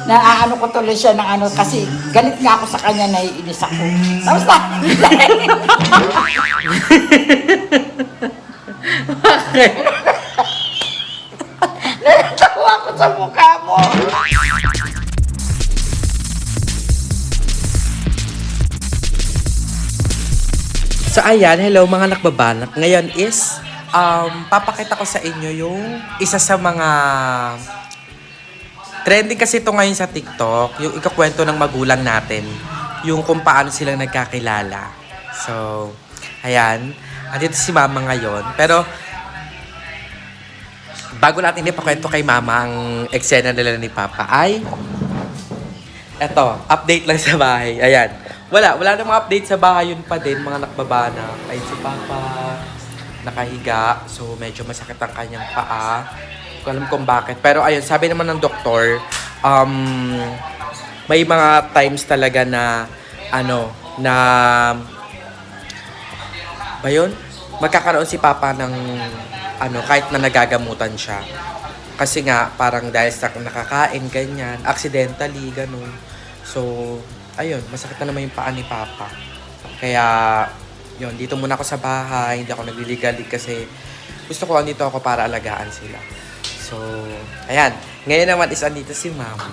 Naaano ko tuloy siya ng ano, kasi galit nga ako sa kanya, naiinis ako. Tapos na, natawa ako sa mukha mo. So ayan, hello mga nakbabanak. Ngayon is, papakita ko sa inyo yung isa sa mga trending kasi ito ngayon sa TikTok, yung ikakwento ng magulang natin, yung kung paano silang nagkakilala. So, ayan, andito si mama ngayon. Pero, bago natin ipakwento kay mama ang eksena nila ni papa ay, eto, update lang sa bahay. Ayan. Wala namang update sa bahay, yun pa din, mga nakbabana. Ay si Papa, nakahiga, so medyo masakit ang kanyang paa. Hindi ko alam kung bakit. Pero ayun, sabi naman ng doktor, may mga times talaga na, ba yun? Magkakaroon si Papa ng, kahit na nagagamutan siya. Kasi nga, parang dahil sa nakakain, ganyan, accidentally, ganun. So, ayun, masakit na naman yung paa ni Papa. Kaya, yun, dito muna ako sa bahay. Hindi ako nagliligalig kasi gusto ko andito ako para alagaan sila. So, ayan. Ngayon naman is andito si Mama.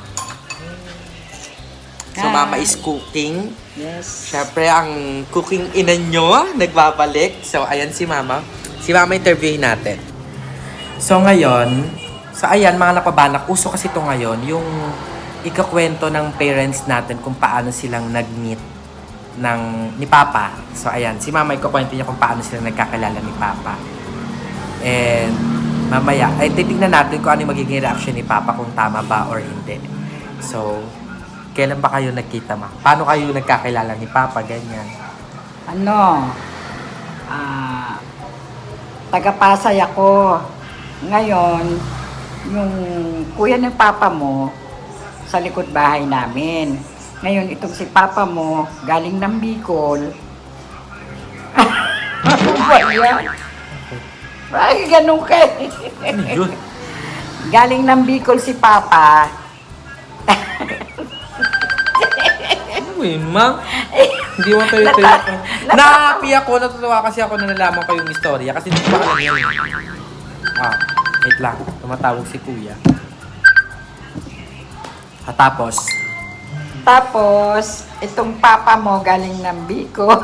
So, Mama is cooking. Yes. Siyempre, ang cooking ina nyo, nagbabalik. So, ayan si Mama. Si Mama interviewin natin. So, ngayon, ayan, mga napabanak, uso kasi ito ngayon, yung ikakwento ng parents natin kung paano silang nag-meet ni Papa. So, ayan. Si Mama ikakwento niya kung paano sila nagkakilala ni Papa. And, mamaya, ay titignan natin kung ano yung magiging reaction ni Papa kung tama ba or hindi. So, kailan ba kayo nagkita, Ma? Paano kayo nagkakilala ni Papa? Ganyan. Taga-Pasay ako. Ngayon, yung kuya ng papa mo, sa likod bahay namin. Ngayon, itong si papa mo, galing ng Bicol. Ano ba yan? Bakit ganun ka? Yun. Galing ng Bicol si papa. Ano yun, Ma? Hindi mo tayo-tayo ka. Na-happy ako, natutuwa kasi ako na nalaman ko yung istorya. Kasi hindi ko pa alam yun. Wait lang. Tumatawag si Kuya. Tapos, itong papa mo galing ng Bicol.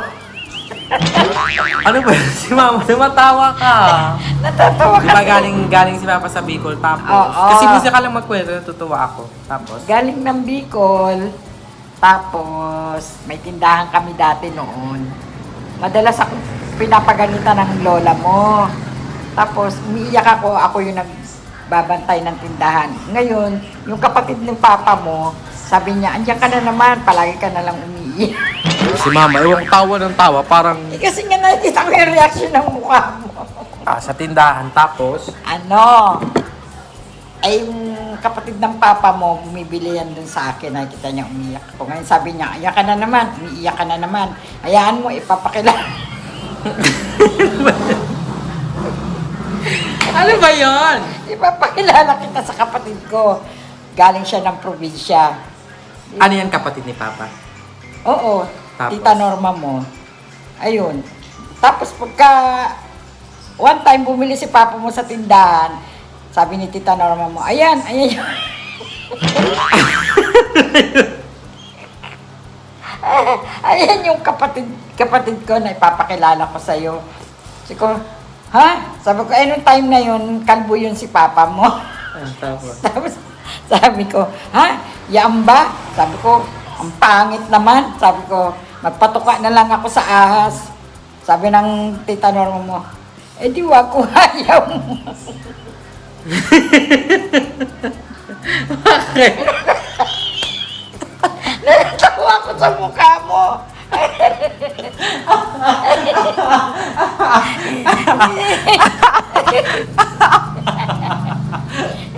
ano ba? Si Mama, tumatawa ka. Natatawa Di ba kasi. galing si Papa sa Bicol? Tapos, Oo. kasi music ka lang magkwento, natutuwa ako. Tapos, Galing ng Bicol. Tapos, may tindahan kami dati noon. Madalas ako pinapagalitan ng lola mo. Tapos, umiiyak ako yung nagbabantay ng tindahan. Ngayon, yung kapatid ng papa mo, sabi niya, andiyan ka na naman, palagi ka na lang umiiyak. si Mama, ewan tawa ng tawa, parang Kasi nga nakikita ko yung reaction ng mukha mo. sa tindahan. Tapos, Ay yung kapatid ng papa mo, bumibili yan dun sa akin, nakikita niya umiiyak ako. Ngayon sabi niya, ayak ka na naman, umiiyak ka na naman. Hayaan mo, ipapakilala. ano ba yon? Ipapakilala kita sa kapatid ko. Galing siya ng probinsya. Ano yan kapatid ni Papa? Oo, Tapos? tita Norma mo. Ayun. Tapos pagka one time bumili si papa mo sa tindahan, sabi ni tita Norma mo, ayan yun. Ayan yung kapatid ko na ipapakilala ko sa'yo. Sabi ko, ha? Sabi ko, nung time na yun, kalbo yun si papa mo. Tapos, Tapos sabi ko, ha? Yan ba? Sabi ko, ang pangit naman. Sabi ko, magpatuka na lang ako sa ahas. Sabi ng tita Norma mo, di wag ko ayaw mo. bakit? Natawa ako sa mukha mo.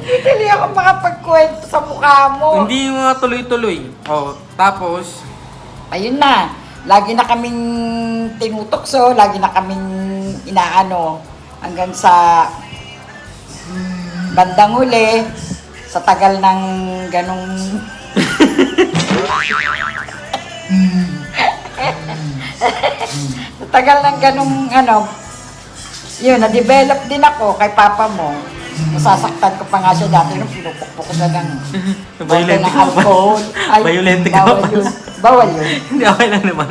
Hindi tuloy ako makapagkwento sa mukha mo. Hindi mo tuloy-tuloy. Tapos, Ayun na, lagi na kaming tinutokso, lagi na kaming inaano, hanggang sa bandang huli, sa tagal ng ganong Tagal ng ganung yun, na-develop din ako kay papa mo. Masasaktan ko pa nga siya dati nung pinupukpok ko na ng bote ng alcohol. Ay, Violente ka bawal pa. yun. Bawal yun. Hindi, okay lang naman.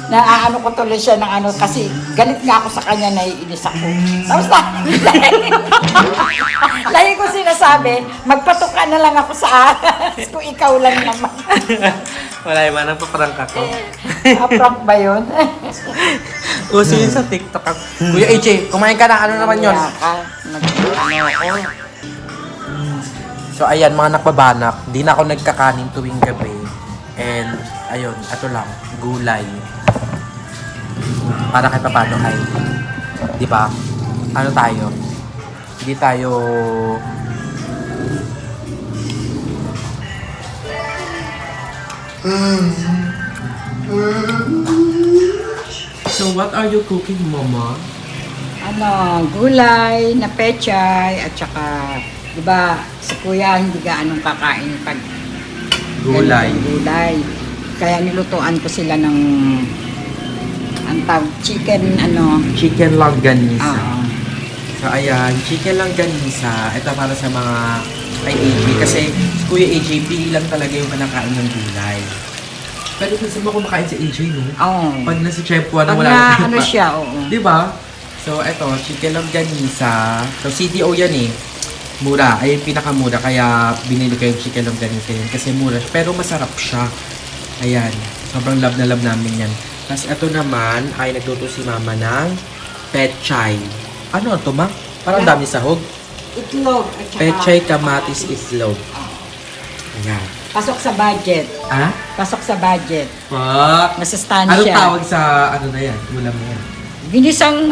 Naaano ko tuloy siya ng kasi galit nga ako sa kanya, naiinis ako. Tapos lagi ko sinasabi, magpatok ka na lang ako sa alas kung ikaw lang naman. Wala yung manang paparang ako. Prank ba yun? Uso yun sa TikTok. Kuya AJ, kumain ka na. Ano naman yun? Kaya ka, ako. So ayan, mga nakbabanak, di na ako nagkakanin tuwing gabi. And ayun, ato lang, gulay. Para kahit paano ay, di ba? Ano tayo? Hindi tayo... So what are you cooking, Mama? Gulay na pechay at saka, di ba, si kuya hindi gaanong kakain pag Gulay. gulay. Kaya nilutuan ko sila ng chicken Chicken longganisa. ah, So ayan, chicken longganisa. Ito para sa mga kay AJ. Kasi si Kuya AJ, pili lang talaga yung kanakain ng gulay. Pero kasi mo kumakain si AJ, no? oh. Pag nasa chef na Pag wala na, na siya, oo. Di ba? So, eto, chicken longganisa. So, CDO yan eh. Mura. Ay, yung pinakamura. Kaya, binili ko yung chicken longganisa yun. Kasi mura. Pero masarap siya. Ayan. Sobrang love na love namin yan. Tapos, eto naman, ay nagluto si Mama ng pechay. Ano ito, Ma? Parang dami sahog. Itlog at saka Pechay, kamatis, islog. Ayan. pasok sa budget. Ah? Pasok sa budget. Fuck! Masustansya. Anong tawag sa, ano na yan? Ulam na yan. Ginisang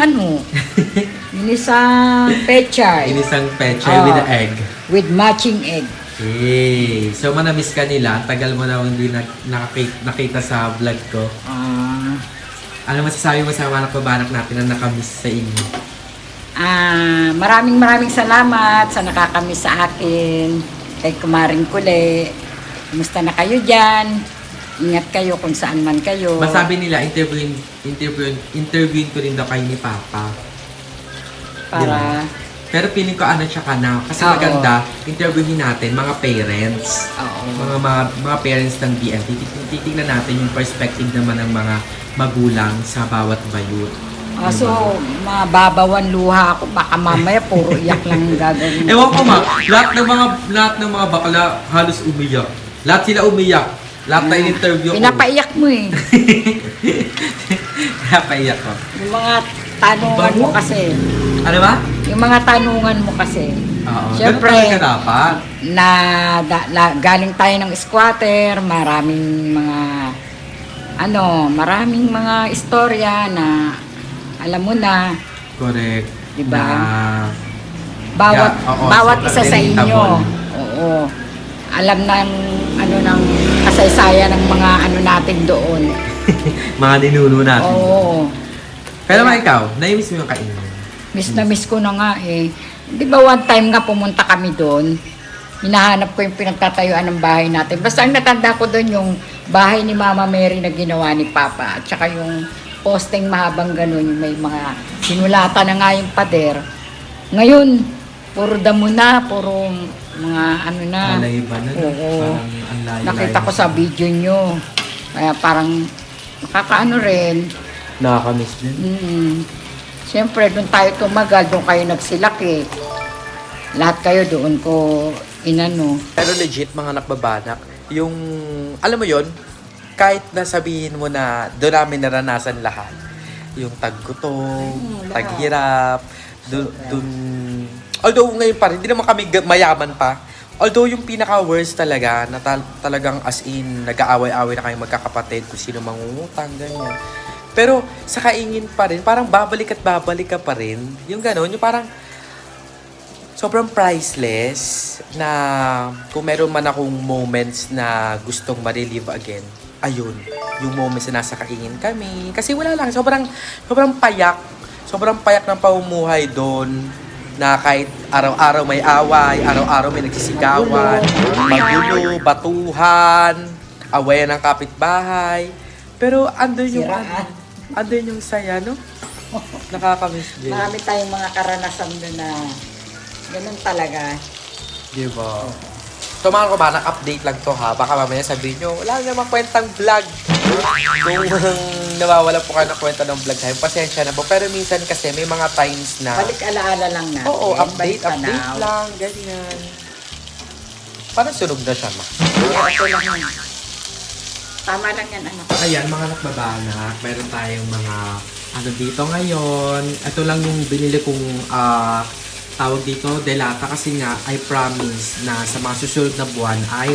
ginisang pechay. Inisang pechay with egg. With matching egg. Okay. So, manamiss ka nila. Ang tagal mo na hindi nakita sa vlog ko. Ano masasabi mo sa mga nakbabanak natin na nakamiss sa inyo? Maraming salamat sa nakakamiss sa akin. Kay Kumaring Kule. Kumusta na kayo dyan? Ingat kayo kung saan man kayo. Masabi nila, interviewin ko rin daw kayo ni Papa. Para... Diba? Pero feeling ko ano siya ka na. Kasi Oo. maganda, interviewin natin mga parents. Oo. Mga parents ng BL. Titignan natin yung perspective naman ng mga magulang sa bawat bayut. So, mababawan luha ako. Baka mamaya puro iyak lang ang gagawin. Ewan ko ma, lahat ng mga bakla halos umiyak. Lahat sila umiyak. Lahat na in-interview ko. Pinapaiyak mo eh. Pinapaiyak ko. Yung mga tanungan mo kasi. Ano ba? Yung mga tanungan mo kasi. Oo. Siyempre, Ganun talaga dapat. galing tayo ng squatter, maraming mga istorya na alam mo na, Correct. Diba? Na, bawat sobrang isa sa inyo. relatable. Oo. Alam ng kasaysayan ng mga natin doon. Mga ninuno natin. Oo. Pero ma ikaw, nai-miss mo yung kainan? Miss na miss ko na nga eh. Di ba one time nga pumunta kami doon, hinahanap ko yung pinagtatayuan ng bahay natin. Basta ang natanda ko doon yung bahay ni Mama Mary na ginawa ni Papa. At saka yung posting mahabang ganun, yung may mga sinulatan na nga yung pader. Ngayon, puro damo na, puro mga na. Alay ba na? Oo. Parang ang layo-layo. Nakita ko sa video nyo. Kaya parang nakakaano rin. Nakakamiss din. Siyempre, doon tayo tumagal, doon kayo nagsilak eh. Lahat kayo doon ko inano. Pero legit, mga nakbabanak, yung, alam mo yon, kahit nasabihin mo na doon namin naranasan lahat. Yung taggutom, lahat. taghirap, doon, although ngayon pa rin, hindi naman kami mayaman pa. Although yung pinaka-worst talaga, na talagang as in, nag-aaway-aaway na kayong magkakapatid, kung sino mangungutang, ganyan. Pero sa kaingin pa rin, parang babalik ka pa rin. Yung gano'n, yung parang sobrang priceless na kung meron man akong moments na gustong ma-relive again, ayun, yung moments na nasa kaingin kami. Kasi wala lang, sobrang payak. Sobrang payak ng pamumuhay doon na kahit araw-araw may away, araw-araw may nagsisigawan, magulo, batuhan, awayan ng kapitbahay. Pero andun yung, Siraan. andun yung saya, no? Nakakamiss din. Marami tayong mga karanasan doon na ganun talaga. Diba? So mga kabanak, update lang to ha. Baka mamaya sabihin nyo, wala namang kwentang vlog. Kung nawawala po kayo ng kwenta ng vlog tayo, pasensya na po. Pero minsan kasi may mga times na... Balik alaala lang natin. Oo, update balik tanaw. lang, ganyan. Parang sunog na siya, ma. Ito lang yun. Tama lang yan, ano. Ayan, mga nakbabanak, meron tayong mga ano dito ngayon. Ito lang yung binili kong tawag dito, delata kasi nga I promise na sa mga susunod na buwan ay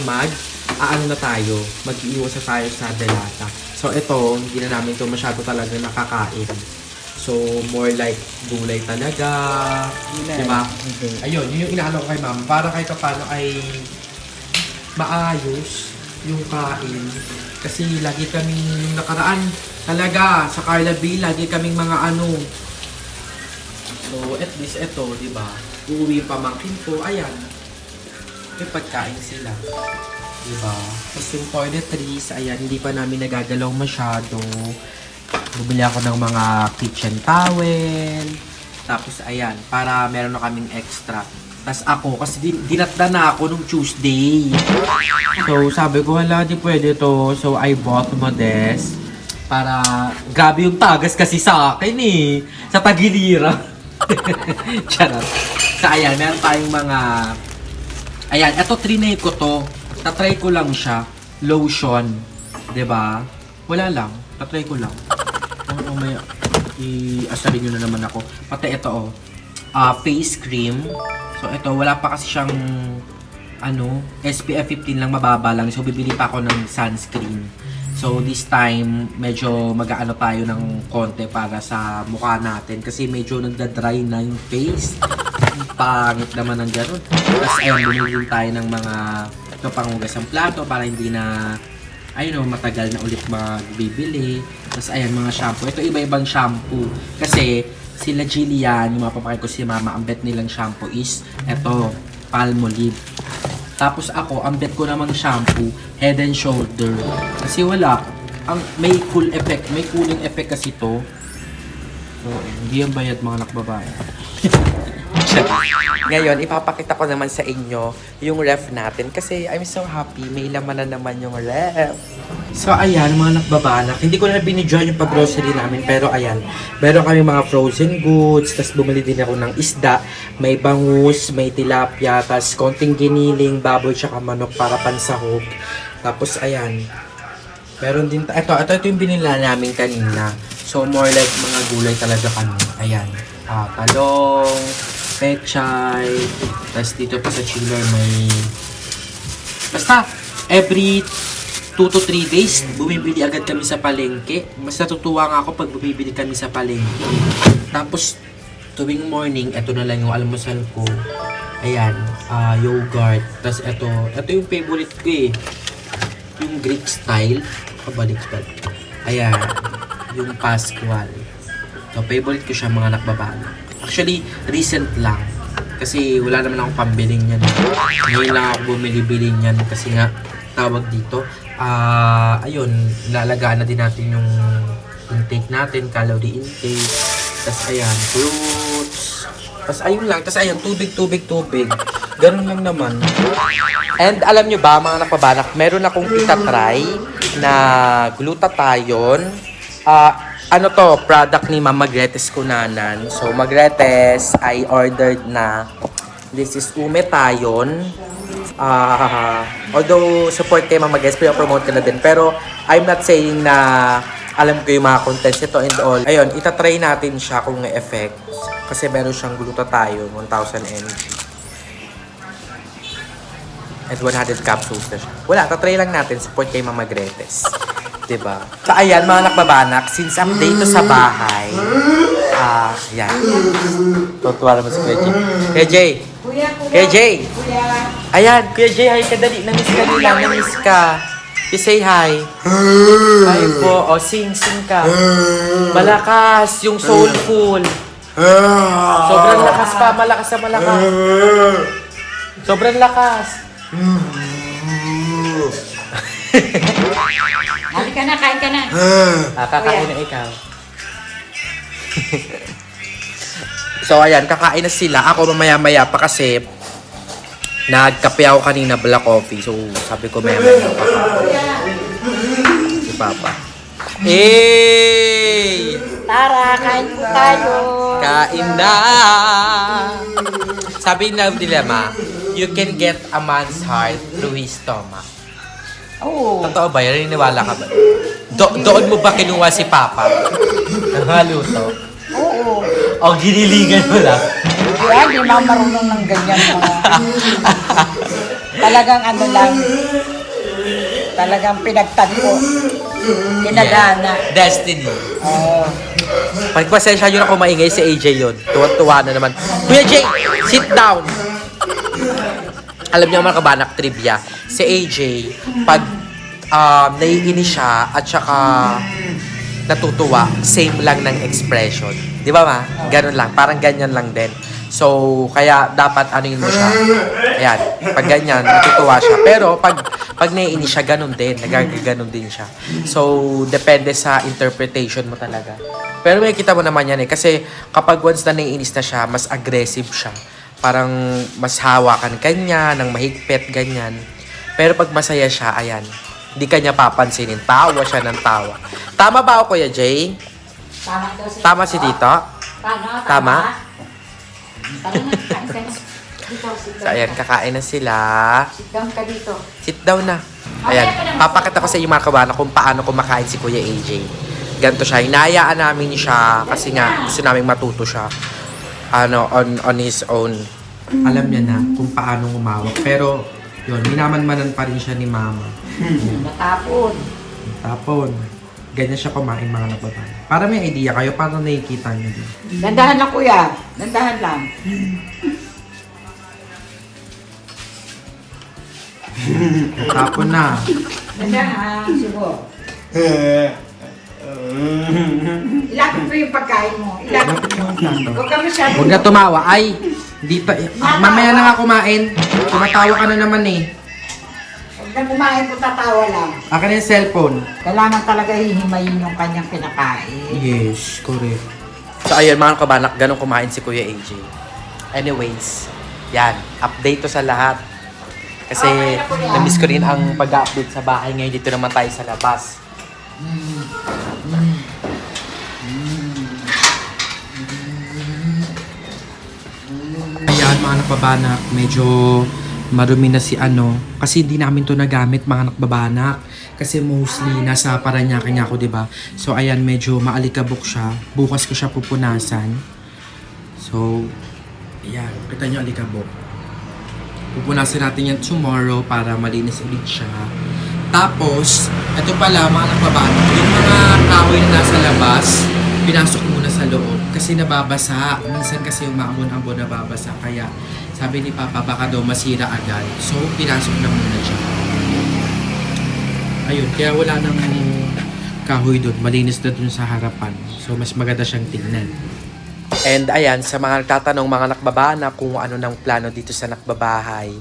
ano na tayo, mag-iwas na tayo sa delata. So ito, hindi na namin ito masyado talaga nakakain. So more like gulay talaga. Diba? Ayun, yun yung inaano ko kay mama. Para kahit paano ay maayos yung kain. Kasi lagi kaming nakaraan talaga sa Carla Bay, lagi kaming mga ano. So at least ito, di ba? Uuwi yung pamangkin ko, ayan. May pagkain sila. Di ba? Tapos yung toiletries, ayan, hindi pa namin nagagalaw masyado. Bumili ako ng mga kitchen towel. Tapos ayan, para meron na kaming extra. Tapos ako, kasi dinatda na ako nung Tuesday. So sabi ko, hala, di pwede to. So I bought Modest. Para, grabe yung tagas kasi sa akin eh. Sa tagiliran. Charot. So ayan, meron tayong mga... Ayan, eto trinay ko to. Tatry ko lang siya. Lotion. 'Di ba? Wala lang. Tatry ko lang. Oh, may... I-asarin nyo na naman ako. Pati ito oh. Face cream. So ito, wala pa kasi siyang... Ano, SPF 15 lang, mababa lang. So bibili pa ako ng sunscreen. So this time, medyo mag-aano tayo ng konti para sa mukha natin. Kasi medyo nagda-dry na yung face. Pangit naman ng ganun. Tapos ayun, bumili din tayo ng mga ito panghugas ng plato para hindi na ayun o, matagal na ulit magbibili. Tapos ayan, mga shampoo. Ito iba-ibang shampoo. Kasi sila Jillian, yung mapapakay ko si mama, ang bet nilang shampoo is ito, Palmolive. Tapos ako, ang bet ko namang shampoo, Head and Shoulder. Kasi wala, may cool effect, may cooling effect kasi to. So, hindi yung bayad mga nakbabae. Ngayon, ipapakita ko naman sa inyo yung ref natin kasi I'm so happy, may laman na naman yung ref. So ayan, mga nakbabanak, hindi ko na binidyohan yung pag-grocery namin pero ayan, meron kami mga frozen goods, tapos bumili din ako ng isda, may bangus, may tilapia, tapos konting giniling, baboy, tsaka manok para pansahog. Tapos ayan, meron din, ito yung binila namin kanina. So more like mga gulay talaga kami. Ayan, talong, pechay, tapos dito pa sa chiller may... Basta, every 2 to 3 days, bumibili agad kami sa palengke. Mas natutuwa nga ako pag bumibili kami sa palengke. Tapos, tuwing morning, ito na lang yung almusal ko. Ayan, yogurt. Tapos ito yung favorite ko eh. Yung Greek style. Kabaliktad. Ayan, yung Pascual. So, favorite ko siya mga nakbabala. Actually, recent lang. Kasi wala naman akong pambiling yan. Ngayon lang ako bumili-bili yan kasi nga tawag dito. Ayun, nalagaan na din natin yung intake natin, calorie intake. Tapos ayan, fruits. Tapos ayun lang, tapos ayan, tubig. Ganun lang naman. And alam nyo ba, mga nakpabanak, meron akong itatry na glutathione. Ano to, product ni Mama Gretes Cunanan. So, Magretes, I ordered na. This is Umethione. Although, support kay Mama Gretes, promote ko na din. Pero, I'm not saying na alam ko yung mga contents ito and all. Ayun, itatry natin siya kung may effect. Kasi meron siyang glutathione, 1000 mg. At 100 capsules na siya. Wala, tatry lang natin. Support kay Mama Gretes. Diba? So, ayan, mga nakbabanak, since update to sa bahay, yan. Tutuwa naman si Kuya Jay. Kuya Jay! Kuya Jay! Ayan, Kuya Jay, hi ka dali. Namiss ka nila, namiss ka. You say hi. Hi po. O, sing ka. Malakas, yung soulful. Sobrang lakas pa, malakas na malakas. Sobrang lakas. ka na, kain ka na. Kakain na ikaw. So, ayan, kakain na sila. Ako mamaya-maya pa kasi nagkape ako kanina, black coffee. So, sabi ko mamaya-maya pa. Si Papa. Hey! Tara, kain po tayo. Kain na! Sabi ng dilemma, you can get a man's heart through his stomach. Oo. Totoo ba? Naniniwala ka ba? Doon mo ba kinuha si Papa? Ang haluto? Oo. O giniligan mo lang? Kaya di na marunong ng ganyan mga. Talagang ano lang. Talagang pinagtagpo. Kinadana. Destiny. Oo. Pagpasensya nyo na kung maingay si AJ yun. Tuwa-tuwa na naman. Kuya Jay, sit down! Alam niyo mga kabanak trivia, si AJ, pag naiinis siya at saka natutuwa, same lang ng expression. Di ba ma? Ganun lang. Parang ganyan lang din. So, kaya dapat anuin mo siya. Ayan. Pag ganyan, natutuwa siya. Pero, pag naiinis siya, ganun din. Nagaganon din siya. So, depende sa interpretation mo talaga. Pero may kita mo naman yan eh. Kasi, kapag once na naiinis na siya, mas aggressive siya. Parang mas hawakan kanya, ng mahigpit, ganyan. Pero pag masaya siya, ayan. Hindi kanya papansinin. Tawa siya ng tawa. Tama ba ako, Kuya Jay? Tama daw si Tama si Tito? Tama? Tama? Tara na, kain ka na. Dito, sit So, down ayan, ka. kakain na sila. Sit down ka dito. Sit down na. Ayan, papakita ko sa inyo mga kabana kung paano kumakain si Kuya AJ. Ganito siya. Hinayaan namin siya kasi nga gusto namin matuto siya on his own. Alam niya na kung paano umawak. Pero, yun, minaman-manan pa rin siya ni Mama. Natapon. Tapon. Ganyan siya kumain mga nababae. Para may idea kayo, paano nakikita niyo din. Dandahan lang kuya. Dandahan lang. Tapon na. Dandahan, subo. Ilapit mo yung pagkain mo. Ilapit mo. Huwag ka masyado. Huwag na tumawa. Ay, di pa. Mamaya na nga kumain. Tumatawa ka na naman eh. Huwag na kumain kung tatawa lang. Akin na yung cellphone. Kailangan talaga hihimayin yung kanyang pinakain. Yes, correct. So ayun mga kabanak, ganun kumain si Kuya AJ. Anyways, yan, update to sa lahat. Kasi Okay na, Kuya. na-miss ko rin ang pag-update sa bahay ngayon. Dito naman tayo sa labas. Ayan mga nakbabanak, medyo marumi na si kasi hindi namin to nagamit mga nakbabanak. Kasi mostly nasa Paranaque nga ako, 'di ba? So ayan, medyo maalikabok siya. Bukas ko siya pupunasan. So ayan, kita niyo alikabok. Pupunasan natin yan tomorrow para malinis ulit siya. Tapos, ito pala mga nakbabanak, yung mga kahoy na nasa labas, pinasok muna sa loob kasi nababasa. Minsan kasi yung maambon-ambon nababasa. Kaya sabi ni Papa baka daw masira agad. So, pinasok na muna siya. Ayun, kaya wala nang kahoy doon. Malinis na doon sa harapan. So, mas maganda siyang tingnan. And ayan, sa mga nagtatanong, mga nakbabana kung ano nang plano dito sa nakbabahay,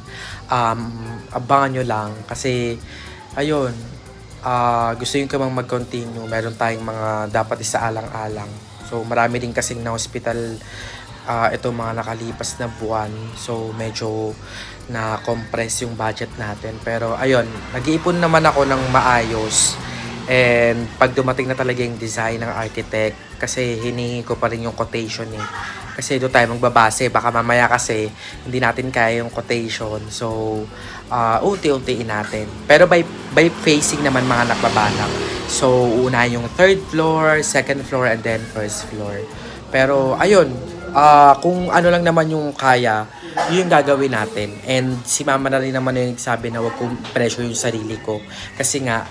abangan nyo lang. Kasi, ayun, gusto yung kamang mag-continue. Meron tayong mga dapat isaalang-alang. So, marami din kasing na-hospital itong mga nakalipas na buwan. So, medyo na-compress yung budget natin. Pero, ayun, nag-iipon naman ako ng maayos. And pag dumating na talaga yung design ng architect, kasi hinihingi ko pa rin yung quotation eh. Kasi doon tayo magbabase. Baka mamaya kasi hindi natin kaya yung quotation. So, unti-untiin natin. Pero by facing naman mga nakbabanak. So, una yung third floor, second floor, and then first floor. Pero, ayun. Kung ano lang naman yung kaya, yun yung gagawin natin. And si Mama na rin naman yung sabi na wag kong pressure yung sarili ko. Kasi nga,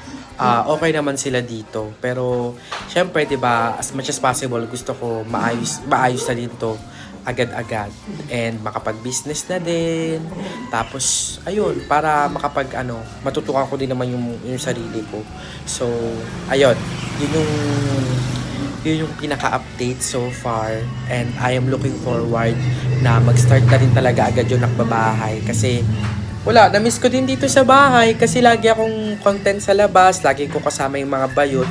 okay naman sila dito. Pero, syempre, diba, as much as possible, gusto ko maayos na dito agad-agad. And makapag-business na din. Tapos, ayun, para matutukan ko din naman yung sarili ko. So, ayun, yun yung pinaka-update so far. And I am looking forward na mag-start na rin talaga agad yung nakbabahay. Kasi, Wala, na-miss ko din dito sa bahay kasi lagi akong content sa labas, lagi ko kasama yung mga bayot.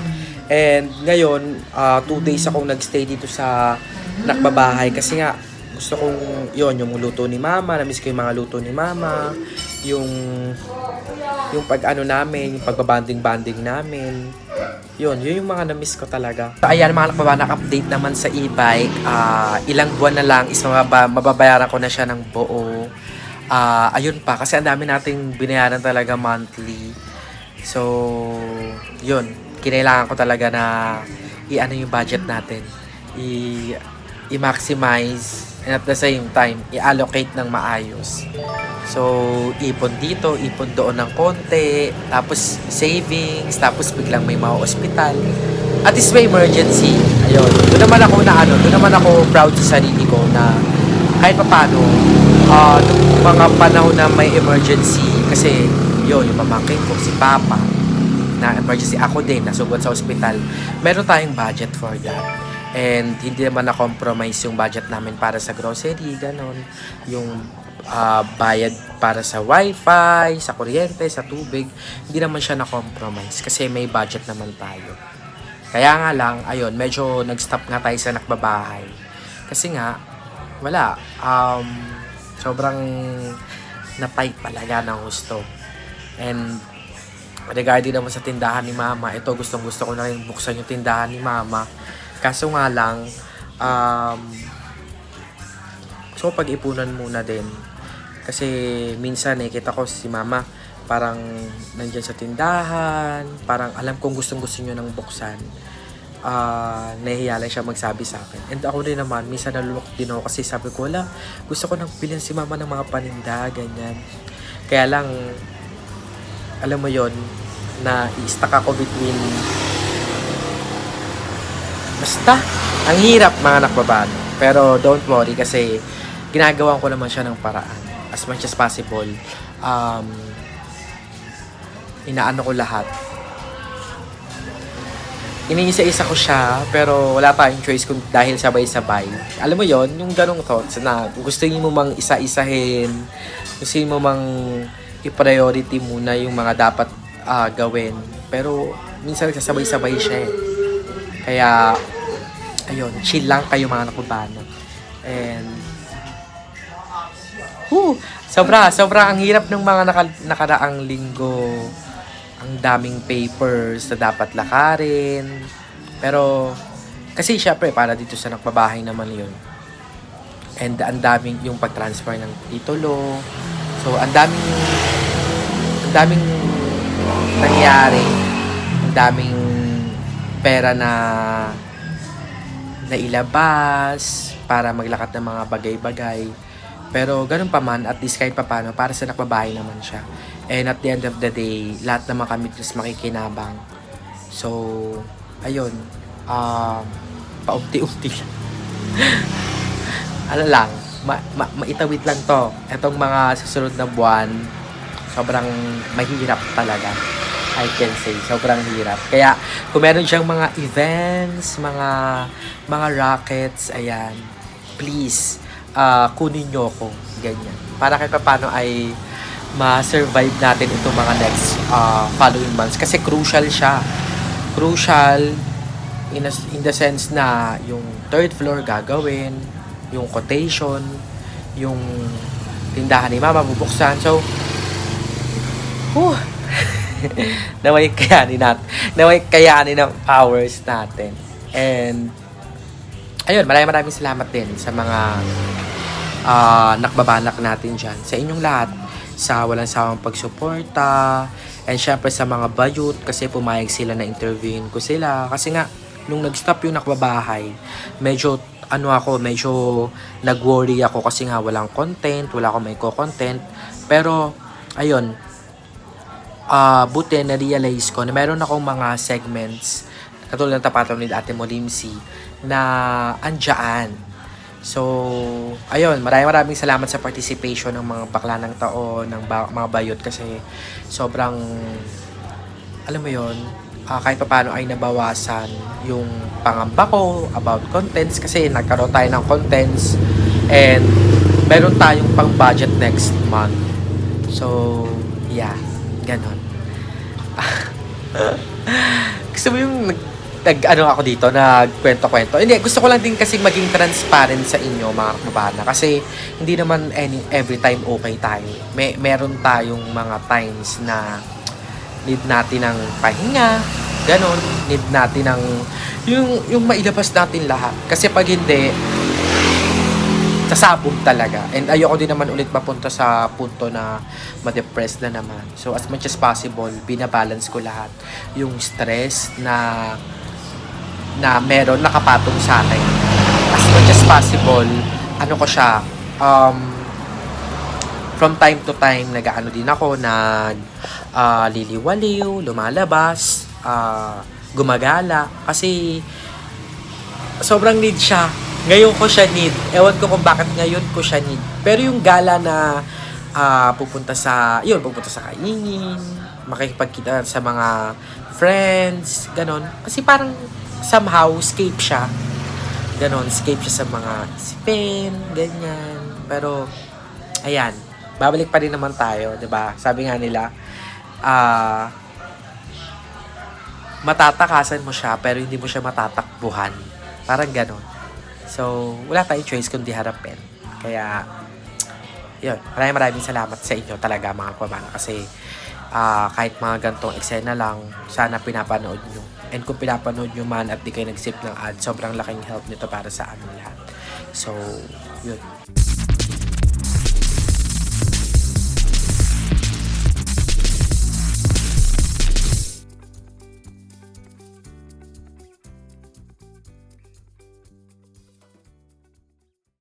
And ngayon, 2 days akong nagstay dito sa nakbabahay kasi nga gusto kong yung luto ni mama, na-miss ko yung mga luto ni mama, yung pag-ano namin, yung pagbabanding-banding namin. Yun yung mga na-miss ko talaga. So, ayan mga nakbabanak, update naman sa e-bike. Ilang buwan na lang is mababayaran ko na siya ng buo. Ayun pa, kasi ang dami nating binayaran talaga monthly. So, yun. Kinailangan ko talaga na i-ano yung budget natin. I-maximize and at the same time, i-allocate ng maayos. So, ipon dito, ipon doon ng konti, tapos savings, tapos biglang may mga ospital. At least may emergency. Ayun. Doon naman ako proud sa sarili ko na kahit pa paano, nung mga panahon na may emergency, kasi yung pamangkin ko, si Papa, na emergency, ako din, nasugod sa ospital, meron tayong budget for that. And hindi naman na-compromise yung budget namin para sa grocery, ganon. Yung bayad para sa wifi, sa kuryente, sa tubig, hindi naman siya na-compromise kasi may budget naman tayo. Kaya nga lang, ayun, medyo nag-stop nga tayo sa nakbabahay. Kasi nga, wala. Sobrang na-tight talaga ng gusto. And regarding naman sa tindahan ni Mama, ito gustong-gusto ko na rin buksan yung tindahan ni Mama. Kaso nga lang, so pag-ipunan muna din. Kasi minsan kita ko si Mama parang nandyan sa tindahan, parang alam kong gustong-gusto nyo nang buksan. Nahihiya lang siya magsabi sa akin. And ako din naman, minsan nalulok din ako kasi sabi ko, wala, gusto ko nang bilhin si Mama ng mga paninda, ganyan. Kaya lang, alam mo yon na i-stuck ako between basta, ang hirap mga nakbabano. Pero don't worry kasi ginagawa ko naman siya ng paraan. As much as possible. Inaano ko lahat. Iniisa-isa ko siya, pero wala tayong choice kung dahil sabay-sabay. Alam mo yon yung ganong thoughts na gusto mo mang isa-isahin, gusto mo mang i-priority muna yung mga dapat gawin. Pero minsan nagsasabay-sabay siya eh. Kaya, ayun, chill lang kayo mga nakubano. And, sobra ang hirap ng mga nakaraang linggo. Ang daming papers na dapat lakarin. Pero, kasi syempre, para dito sa nakbabahay naman yun. And, ang daming yung pag-transfer ng titulo. So, ang daming nangyari. Ang daming pera na nailabas para maglakat ng mga bagay-bagay. Pero ganun pa man, at least kahit papano, para sa nakbabahay naman siya. And at the end of the day, lahat naman kami just makikinabang. So, ayun, paunti-unti. Ano lang, maitawid lang to. Etong mga susunod na buwan, sobrang mahirap talaga. I can say, sobrang hirap. Kaya, kung meron siyang mga events, mga rackets, ayan, please, kunin nyo ko, ganyan. Para kahit paano ay ma-survive natin itong mga next following months. Kasi crucial siya. Crucial in the sense na yung third floor gagawin, yung quotation, yung tindahan ni Mama bubuksan. So, naway kayanin ng powers natin. And ayun, maraming salamat din sa mga nakbabalak natin dyan, sa inyong lahat, sa walang sawang pagsuporta, and syempre sa mga bayot kasi pumayag sila na interviewin ko sila. Kasi nga nung nag-stop yung nakbabahay, medyo nag-worry ako kasi nga walang content, wala akong may content. Pero ayun, buti na-realize ko na meron akong mga segments katulad ng Tapatan ni Ate Molimsi na andyan. So, ayun, maraming salamat sa participation ng mga bakla ng taon, ng mga bayot kasi sobrang, alam mo yon, kahit pa paano ay nabawasan yung pangamba ko about contents kasi nagkaroon tayo ng contents and meron tayong pang budget next month. So, yeah. Ganon. Gusto mo yung ano ako dito, nagkwento-kwento. Hindi, gusto ko lang din kasi maging transparent sa inyo, mga kababana. Kasi, hindi naman every time okay tayo. Meron tayong mga times na need natin ng pahinga, ganon. Need natin ng, yung mailabas natin lahat. Kasi pag hindi, sasabog talaga. And ayoko din naman ulit mapunta sa punto na ma-depress na naman. So, as much as possible, binabalance ko lahat. Yung stress na meron nakapatong sa akin. As much as possible, ano ko siya, from time to time, nag-ano din ako, liliwaliw, lumalabas, gumagala. Kasi, sobrang need siya. Ngayon ko siya need. Ewan ko kung bakit ngayon ko siya need. Pero yung gala na pupunta sa kaingin, makikipagkita sa mga friends, ganon. Kasi parang somehow escape siya. Ganon, escape siya sa mga isipin, ganyan. Pero, ayan, babalik pa rin naman tayo, 'di ba? Sabi nga nila, matatakasan mo siya pero hindi mo siya matatakbuhan. Parang ganon. So, wala tayong choice kundi harapin. Kaya, yun. Maraming salamat sa inyo talaga mga kababana. Kasi, kahit mga gantong eksena lang, sana pinapanood nyo. And kung pinapanood nyo man at di kayo nag-sip ng ad, sobrang laking help nito para sa amin lahat. So, yun.